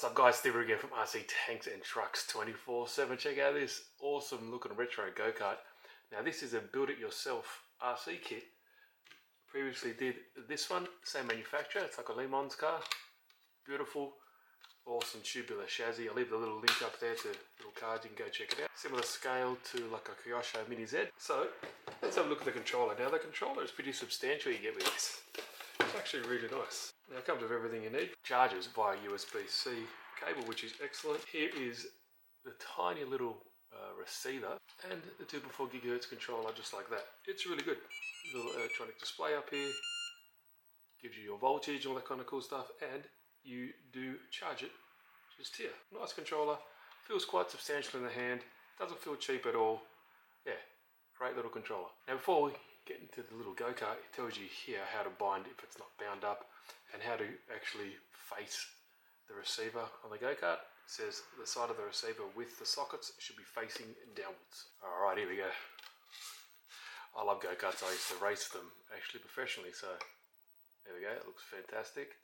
What's up guys, Steve again from RC Tanks and Trucks 24/7. Check out this awesome looking retro go-kart. Now this is a build it yourself RC kit. Previously did this one, same manufacturer, it's like a Le Mans car. Beautiful, awesome tubular chassis. I'll leave the little link up there to little cards, you can go check it out. Similar scale to like a Kyosho Mini Z. So let's have a look at the controller. Now the controller is pretty substantial you get with this. It's actually really nice. Now it comes with everything you need. Charges via USB-C cable, which is excellent. Here is the tiny little receiver and the 2.4 GHz controller just like that. It's really good. Little electronic display up here. Gives you your voltage, all that kind of cool stuff. And you do charge it just here. Nice controller. Feels quite substantial in the hand. Doesn't feel cheap at all. Yeah, great little controller. Now before we get into the little go-kart, it tells you here how to bind if it's not bound up and how to actually face the receiver on the go-kart. It says the side of the receiver with the sockets should be facing downwards. Alright, here we go. I love go-karts. I used to race them actually professionally, so there we go. It looks fantastic.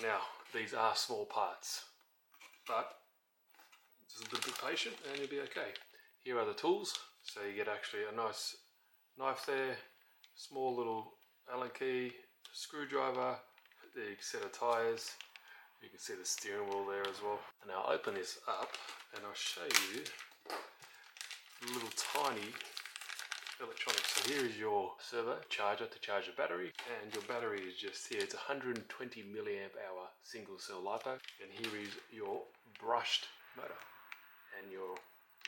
Now, these are small parts, but just a little bit patient and you'll be okay. Here are the tools. So you get actually a nice knife there, small little Allen key, screwdriver, the set of tyres. You can see the steering wheel there as well. And I'll open this up and I'll show you the little tiny electronics. So here is your servo charger to charge your battery, and your battery is just here. It's 120 milliamp hour single cell LiPo, and here is your brushed motor, and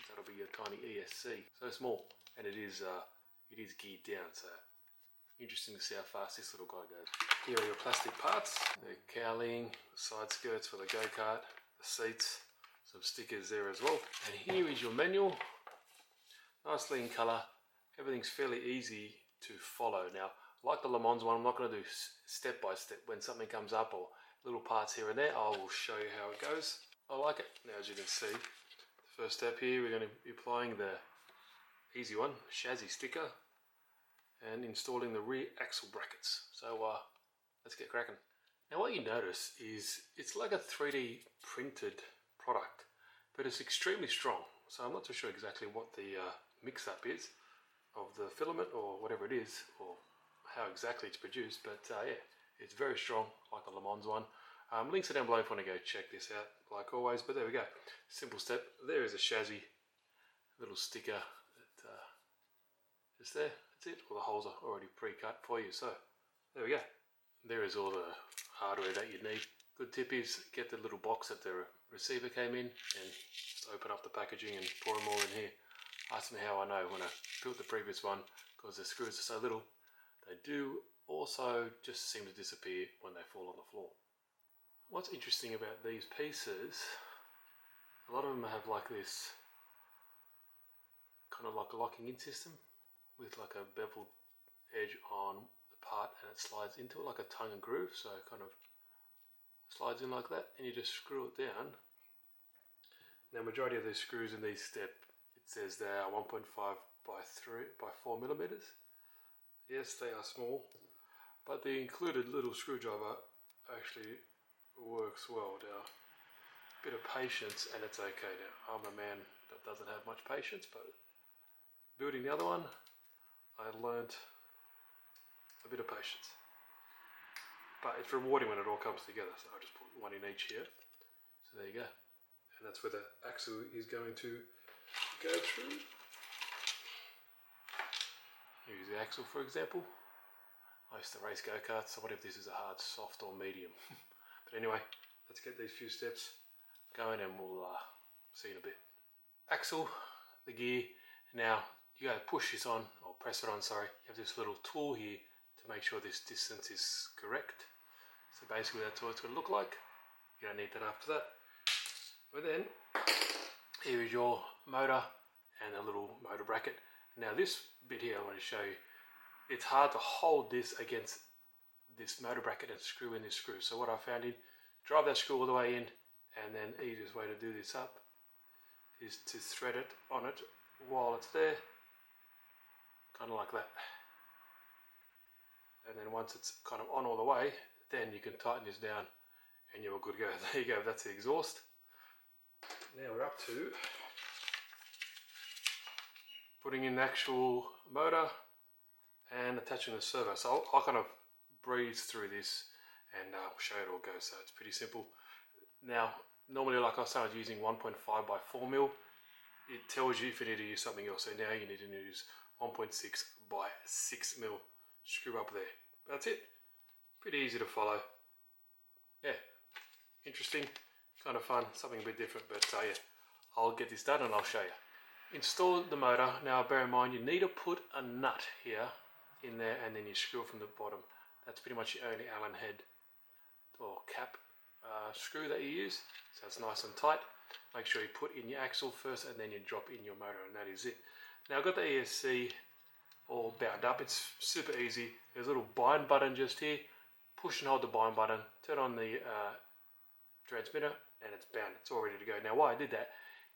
that'll be your tiny ESC. So small, and it is geared down. So interesting to see how fast this little guy goes. Here are your plastic parts, the cowling, side skirts for the go-kart, the seats, some stickers there as well. And here is your manual, nicely in colour. Everything's fairly easy to follow. Now, like the Le Mans one, I'm not going to do step by step. When something comes up or little parts here and there, I will show you how it goes. I like it. Now, as you can see, the first step here, we're going to be applying the easy one, chassis sticker, and installing the rear axle brackets. So let's get cracking. Now what you notice is it's like a 3D printed product, but it's extremely strong. So I'm not too sure exactly what the mix-up is of the filament or whatever it is, or how exactly it's produced, but yeah, it's very strong, like the Le Mans one. Links are down below if you want to go check this out, like always. But there we go, simple step. There is a chassis, little sticker that just there. That's it. All the holes are already pre-cut for you. So there we go. There is all the hardware that you need. Good tip is get the little box that the receiver came in and just open up the packaging and pour them all in here. Ask me how I know when I built the previous one, because the screws are so little. They do also just seem to disappear when they fall on the floor. What's interesting about these pieces, a lot of them have like this kind of like a locking in system with like a beveled edge on the part, and it slides into it like a tongue and groove, so it kind of slides in like that, and you just screw it down. Now majority of these screws in these step, it says they are 1.5 by 4 millimeters. Yes, they are small, but the included little screwdriver actually works well. Now, a bit of patience and it's okay. Now, I'm a man that doesn't have much patience, but building the other one, I learnt a bit of patience. But it's rewarding when it all comes together. So I'll just put one in each here. So there you go. And that's where the axle is going to go through. Here's the axle, for example. I used to race go-karts, so what if this is a hard, soft or medium? But anyway, let's get these few steps going and we'll see in a bit. Axle, the gear. Now you gotta push this on, or press it on, sorry. You have this little tool here to make sure this distance is correct. So basically that's what it's gonna look like. You don't need that after that. But then, here is your motor and a little motor bracket. Now this bit here I want to show you, it's hard to hold this against this motor bracket and screw in this screw. So what I found in, drive that screw all the way in, and then the easiest way to do this up is to thread it on it while it's there, kind of like that. And then once it's kind of on all the way, then you can tighten this down and you're good to go. There you go, that's the exhaust. Now we're up to putting in the actual motor and attaching the servo. So I'll kind of breeze through this and show you it all goes. So it's pretty simple. Now, normally, like I was saying, I was using 1.5 by 4 mil. It tells you if you need to use something else. So now you need to use 1.6 by 6 mil. Screw up there. That's it. Pretty easy to follow. Yeah, interesting, kind of fun, something a bit different. But yeah, I'll get this done and I'll show you. Install the motor. Now bear in mind you need to put a nut here in there and then you screw it from the bottom. That's pretty much the only Allen head or cap screw that you use, so it's nice and tight. Make sure you put in your axle first and then you drop in your motor, and that is it. Now I've got the ESC all bound up. It's super easy. There's a little bind button just here. Push and hold the bind button, turn on the transmitter, and it's bound. It's all ready to go. Now why I did that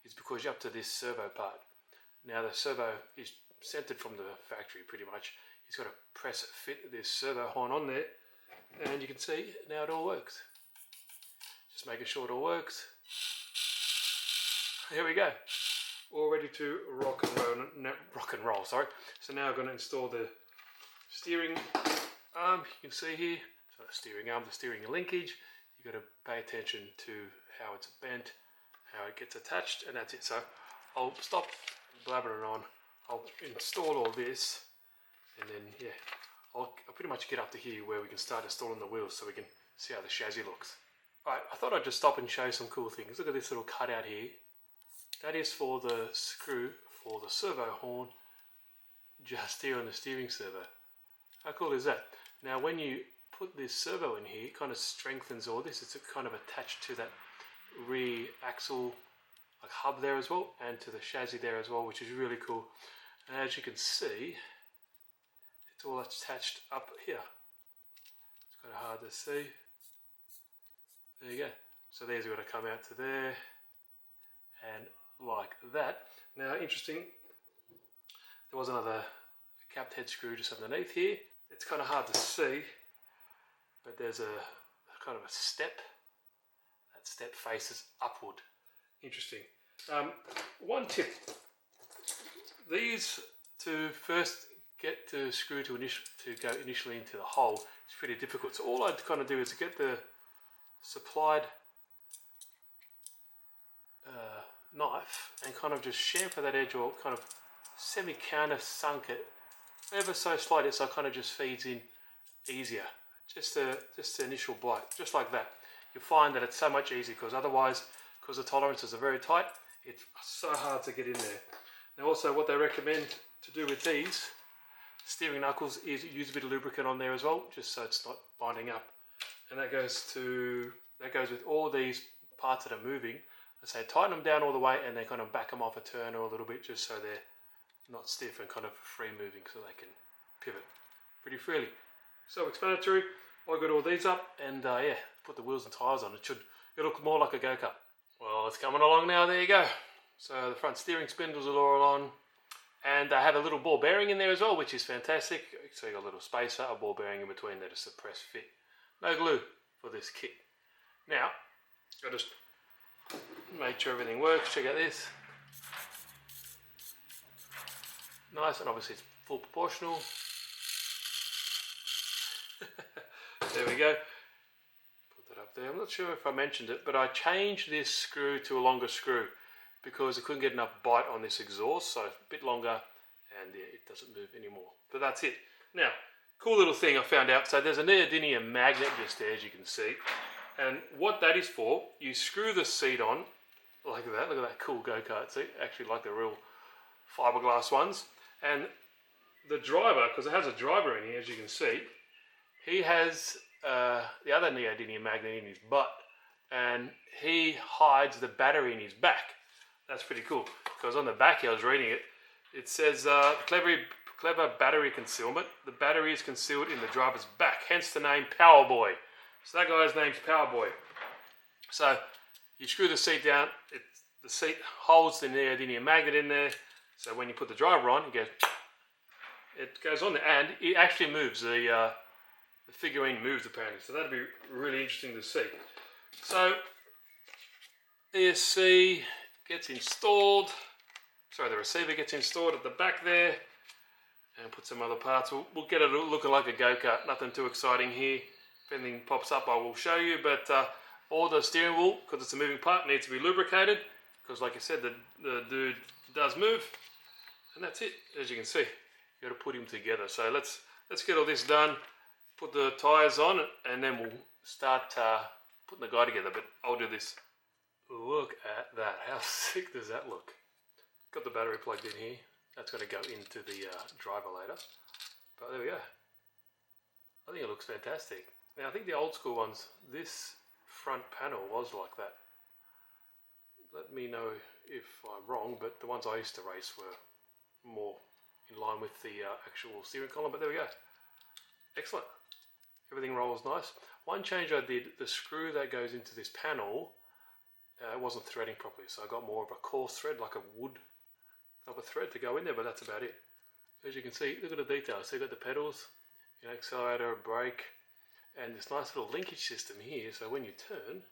is because you're up to this servo part. Now the servo is centered from the factory pretty much. He's got to press fit this servo horn on there, and you can see now it all works. Just making sure it all works. Here we go. All ready to rock and roll. Sorry. So now I'm going to install the steering arm. You can see here. So the steering arm, the steering linkage. You got to pay attention to how it's bent, how it gets attached, and that's it. So I'll stop blabbering on. I'll install all this, and then yeah, I'll pretty much get up to here where we can start installing the wheels so we can see how the chassis looks. Alright, I thought I'd just stop and show you some cool things. Look at this little cutout here. That is for the screw for the servo horn just here on the steering servo. How cool is that? Now when you put this servo in here, it kind of strengthens all this. It's kind of attached to that rear axle like hub there as well, and to the chassis there as well, which is really cool. And as you can see, it's all attached up here. It's kind of hard to see. There you go. So there's got to come out to there, and like that. Now, interesting, there was another capped head screw just underneath here. It's kind of hard to see, but there's a kind of a step. That step faces upward. Interesting. One tip. These, to first get the screw to go initially into the hole, is pretty difficult. So all I'd kind of do is get the supplied knife and kind of just chamfer that edge, or kind of semi-counter sunk it ever so slightly, so it kind of just feeds in easier. Just the initial bite, just like that. You'll find that it's so much easier, because otherwise, because the tolerances are very tight, it's so hard to get in there. Now also what they recommend to do with these steering knuckles is use a bit of lubricant on there as well, just so it's not binding up. And that goes with all these parts that are moving. Let's say tighten them down all the way and then kind of back them off a turn or a little bit, just so they're not stiff and kind of free moving, so they can pivot pretty freely. Self-explanatory. I got all these up, and yeah, put the wheels and tyres on. It'll look more like a go-kart. Well, it's coming along now. There you go. So the front steering spindles are all on, and I have a little ball bearing in there as well, which is fantastic. So you got a little spacer, a ball bearing in between there to suppress fit. No glue for this kit. Now, I just made sure everything works. Check out this. Nice, and obviously it's full proportional. There we go. Put that up there. I'm not sure if I mentioned it, but I changed this screw to a longer screw because I couldn't get enough bite on this exhaust, so a bit longer, and yeah, it doesn't move anymore. But that's it. Now, cool little thing I found out. So there's a neodymium magnet just there, as you can see. And what that is for, you screw the seat on like that. Look at that cool go-kart seat. Actually like the real fiberglass ones. And the driver, because it has a driver in here, as you can see, he has the other neodymium magnet in his butt, and he hides the battery in his back. That's pretty cool, because on the back here, I was reading it, it says clever battery concealment. The battery is concealed in the driver's back, hence the name Powerboy. So that guy's name's Powerboy. So you screw the seat down, the seat holds the neodymium magnet in there, so when you put the driver on, it goes on there, and it actually moves. The figurine moves apparently, so that'd be really interesting to see. So ESC gets installed, sorry, the receiver gets installed at the back there, and put some other parts. We'll get it looking like a go-kart, nothing too exciting here. If anything pops up I will show you, but all the steering wheel, because it's a moving part, needs to be lubricated, because like I said, the dude does move, and that's it. As you can see, you got to put him together. So let's get all this done, put the tyres on, and then we'll start putting the guy together, but I'll do this. Look at that, how sick does that look? Got the battery plugged in here, that's going to go into the driver later, but there we go. I think it looks fantastic. Now I think the old school ones, this front panel was like that. Let me know if I'm wrong, but the ones I used to race were more in line with the actual steering column, but there we go. Excellent. Everything rolls nice. One change I did, the screw that goes into this panel, it wasn't threading properly, so I got more of a coarse thread, like a wood type of thread to go in there, but that's about it. As you can see, look at the details. So you've got the pedals, accelerator, brake, and this nice little linkage system here, so when you turn,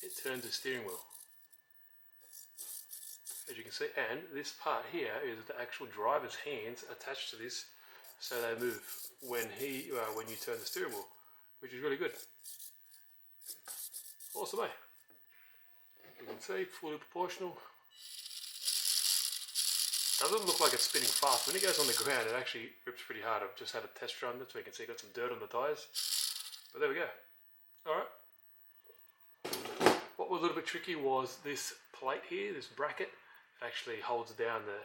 it turns the steering wheel. As you can see, and this part here is the actual driver's hands attached to this, so they move when you turn the steering wheel, which is really good. Awesome, eh? You can see, fully proportional. Doesn't look like it's spinning fast. When it goes on the ground, it actually rips pretty hard. I've just had a test run, that's where you can see got some dirt on the tyres. But there we go. Alright. What was a little bit tricky was this plate here, this bracket. It actually holds down the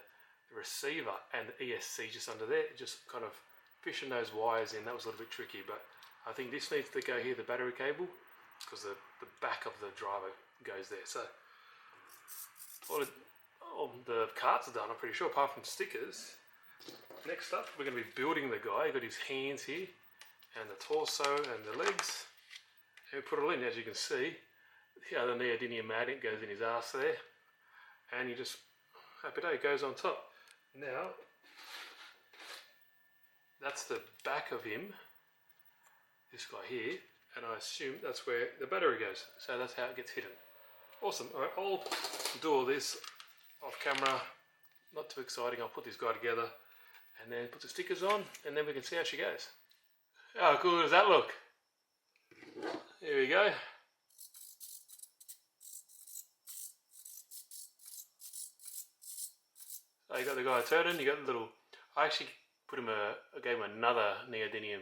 receiver and the ESC just under there. Just kind of fishing those wires in, that was a little bit tricky. But I think this needs to go here, the battery cable, because the back of the driver goes there. So the carts are done, I'm pretty sure, apart from stickers. Next up, we're going to be building the guy. You've got his hands here, and the torso, and the legs. And we put it all in, as you can see. The other neodymium magnet goes in his ass there. And you just, happy day, it goes on top. Now, that's the back of him, this guy here, and I assume that's where the battery goes. So that's how it gets hidden. Awesome. All right, I'll do all this off camera, not too exciting. I'll put this guy together and then put the stickers on, and then we can see how she goes. How cool does that look? Here we go. So you got the guy turning, you got the little, I actually put him I gave him another neodymium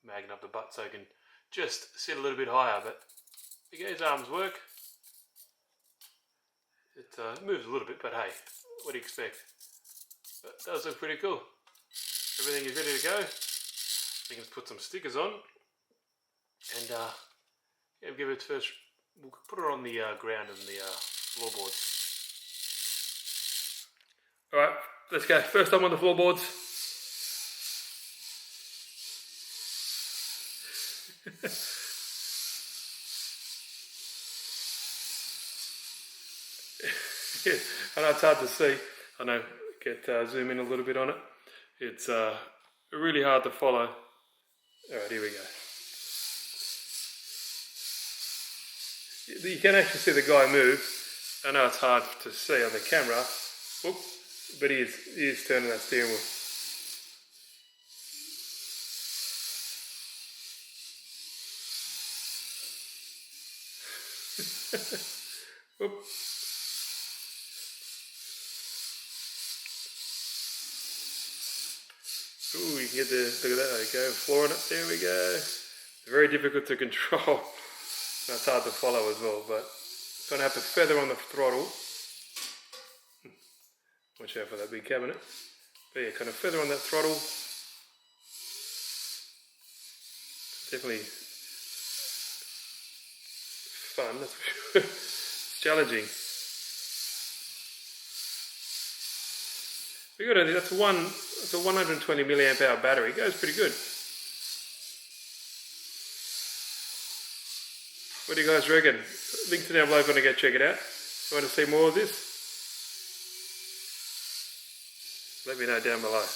magnet up the butt so he can just sit a little bit higher, but again, his arms work. It moves a little bit, but hey, what do you expect? But it does look pretty cool. Everything is ready to go. We can put some stickers on, and yeah, give it first. We'll put it on the ground and the floorboards. All right, let's go. First time on the floorboards. Yeah, I know it's hard to see. I know, zoom in a little bit on it. It's really hard to follow. Alright, here we go. You can actually see the guy move. I know it's hard to see on the camera. Whoop, but he is turning that steering wheel. Whoop. Ooh, you can get the, look at that, there you go, flooring it, there we go. Very difficult to control. That's hard to follow as well, but gonna have to feather on the throttle. Watch out for that big cabinet. But yeah, kind of feather on that throttle. Definitely fun, that's for sure. It's challenging. We got it. That's a 120 milliamp hour battery. It goes pretty good. What do you guys reckon? Link to down below if you want to go check it out. If you want to see more of this, let me know down below.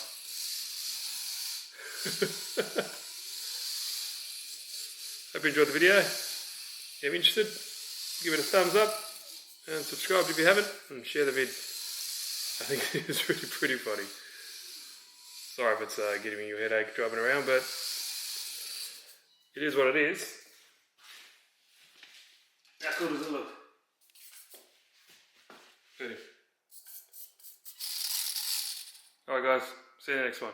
Hope you enjoyed the video. you're interested, give it a thumbs up and subscribe if you haven't, and share the vid. I think it's pretty funny. Sorry if it's giving you a headache driving around, but it is what it is. How cool does it look? Pretty. Alright guys, see you in the next one.